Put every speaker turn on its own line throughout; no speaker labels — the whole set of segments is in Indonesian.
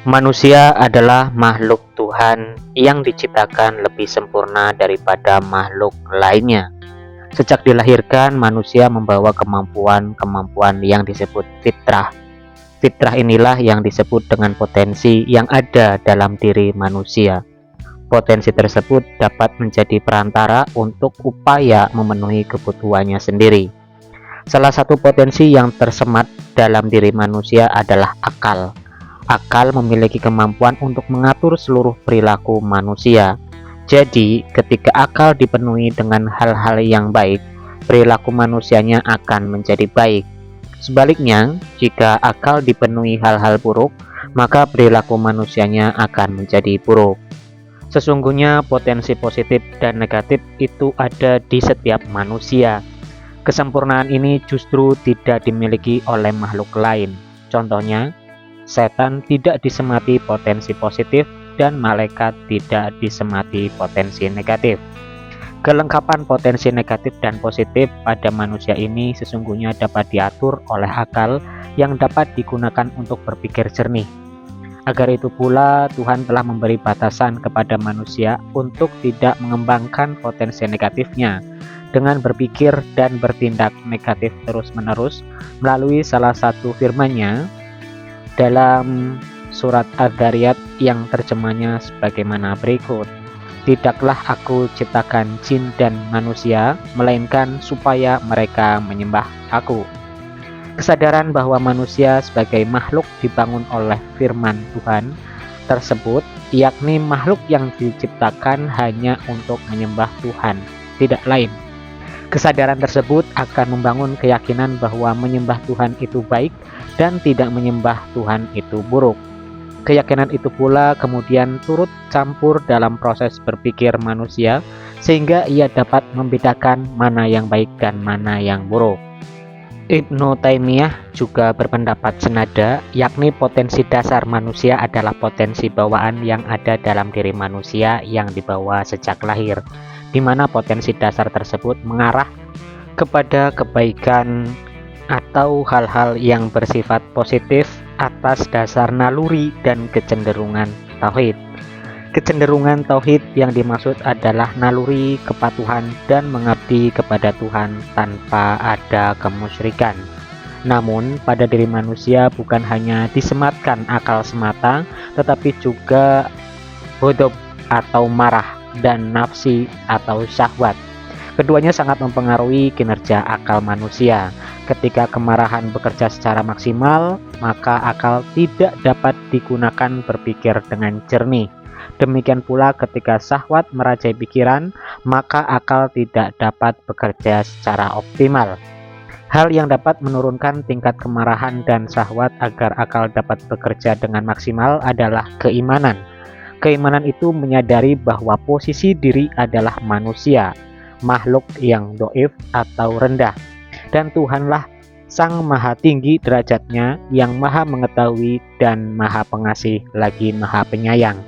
Manusia adalah makhluk Tuhan yang diciptakan lebih sempurna daripada makhluk lainnya. Sejak dilahirkan, manusia membawa kemampuan-kemampuan yang disebut fitrah. Fitrah inilah yang disebut dengan potensi yang ada dalam diri manusia. Potensi tersebut dapat menjadi perantara untuk upaya memenuhi kebutuhannya sendiri. Salah satu potensi yang tersemat dalam diri manusia adalah akal. Akal memiliki kemampuan untuk mengatur seluruh perilaku manusia. Jadi, ketika akal dipenuhi dengan hal-hal yang baik, perilaku manusianya akan menjadi baik. Sebaliknya, jika akal dipenuhi hal-hal buruk, maka perilaku manusianya akan menjadi buruk. Sesungguhnya potensi positif dan negatif itu ada di setiap manusia. Kesempurnaan ini justru tidak dimiliki oleh makhluk lain. Contohnya, setan tidak disemati potensi positif dan malaikat tidak disemati potensi negatif. Kelengkapan potensi negatif dan positif pada manusia ini sesungguhnya dapat diatur oleh akal yang dapat digunakan untuk berpikir jernih. Agar itu pula Tuhan telah memberi batasan kepada manusia untuk tidak mengembangkan potensi negatifnya dengan berpikir dan bertindak negatif terus-menerus melalui salah satu firman-Nya dalam surat Adz-Dzariyat yang terjemahnya sebagaimana berikut. Tidaklah aku ciptakan jin dan manusia, melainkan supaya mereka menyembah aku. Kesadaran bahwa manusia sebagai makhluk dibangun oleh firman Tuhan tersebut, yakni makhluk yang diciptakan hanya untuk menyembah Tuhan, tidak lain. Kesadaran tersebut akan membangun keyakinan bahwa menyembah Tuhan itu baik dan tidak menyembah Tuhan itu buruk. Keyakinan itu pula kemudian turut campur dalam proses berpikir manusia sehingga ia dapat membedakan mana yang baik dan mana yang buruk. Ibnu Taimiyah juga berpendapat senada, yakni potensi dasar manusia adalah potensi bawaan yang ada dalam diri manusia yang dibawa sejak lahir, di mana potensi dasar tersebut mengarah kepada kebaikan atau hal-hal yang bersifat positif atas dasar naluri dan kecenderungan tauhid. Kecenderungan tauhid yang dimaksud adalah naluri kepatuhan dan mengabdi kepada Tuhan tanpa ada kemusyrikan. Namun, pada diri manusia bukan hanya disematkan akal semata, tetapi juga ghadab atau marah dan nafsi atau syahwat. Keduanya sangat mempengaruhi kinerja akal manusia. Ketika kemarahan bekerja secara maksimal, maka akal tidak dapat digunakan berpikir dengan jernih. Demikian pula ketika syahwat merajai pikiran, maka akal tidak dapat bekerja secara optimal. Hal yang dapat menurunkan tingkat kemarahan dan syahwat agar akal dapat bekerja dengan maksimal adalah keimanan. Keimanan itu menyadari bahwa posisi diri adalah manusia, makhluk yang dhaif atau rendah, dan Tuhanlah Sang Maha Tinggi derajatnya yang Maha Mengetahui dan Maha Pengasih lagi Maha Penyayang.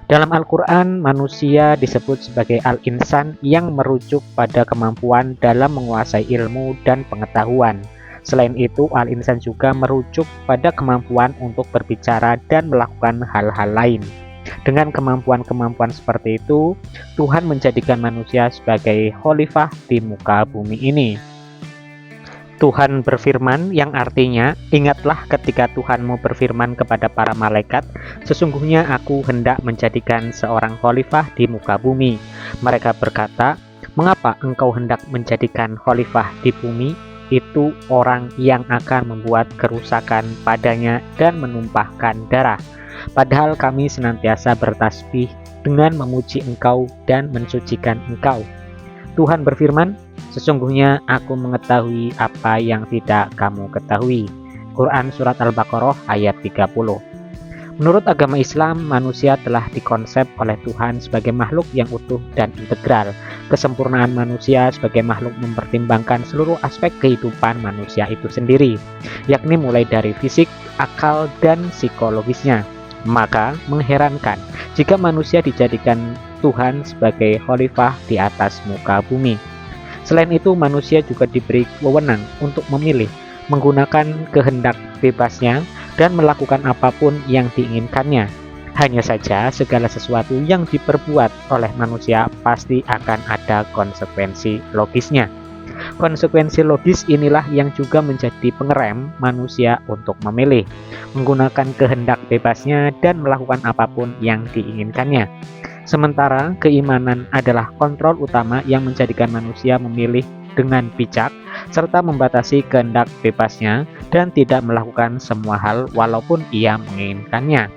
Dalam Al-Quran, manusia disebut sebagai al-insan yang merujuk pada kemampuan dalam menguasai ilmu dan pengetahuan. Selain itu, al-insan juga merujuk pada kemampuan untuk berbicara dan melakukan hal-hal lain. Dengan kemampuan-kemampuan seperti itu, Tuhan menjadikan manusia sebagai khalifah di muka bumi ini. Tuhan berfirman yang artinya, ingatlah ketika Tuhanmu berfirman kepada para malaikat, sesungguhnya aku hendak menjadikan seorang khalifah di muka bumi. Mereka berkata, mengapa engkau hendak menjadikan khalifah di bumi? Itu orang yang akan membuat kerusakan padanya dan menumpahkan darah. Padahal kami senantiasa bertasbih dengan memuji engkau dan mensucikan engkau. Tuhan berfirman, sesungguhnya aku mengetahui apa yang tidak kamu ketahui. Quran Surat Al-Baqarah ayat 30. Menurut agama Islam, manusia telah dikonsep oleh Tuhan sebagai makhluk yang utuh dan integral. Kesempurnaan manusia sebagai makhluk mempertimbangkan seluruh aspek kehidupan manusia itu sendiri, yakni mulai dari fisik, akal, dan psikologisnya. Maka mengherankan jika manusia dijadikan Tuhan sebagai khalifah di atas muka bumi. Selain itu, manusia juga diberi wewenang untuk memilih, menggunakan kehendak bebasnya dan melakukan apapun yang diinginkannya. Hanya saja segala sesuatu yang diperbuat oleh manusia pasti akan ada konsekuensi logisnya. Konsekuensi logis inilah yang juga menjadi pengerem manusia untuk memilih, menggunakan kehendak bebasnya dan melakukan apapun yang diinginkannya. Sementara keimanan adalah kontrol utama yang menjadikan manusia memilih dengan bijak serta membatasi kehendak bebasnya dan tidak melakukan semua hal walaupun ia menginginkannya.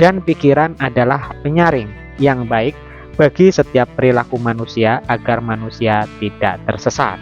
Dan pikiran adalah penyaring yang baik bagi setiap perilaku manusia agar manusia tidak tersesat.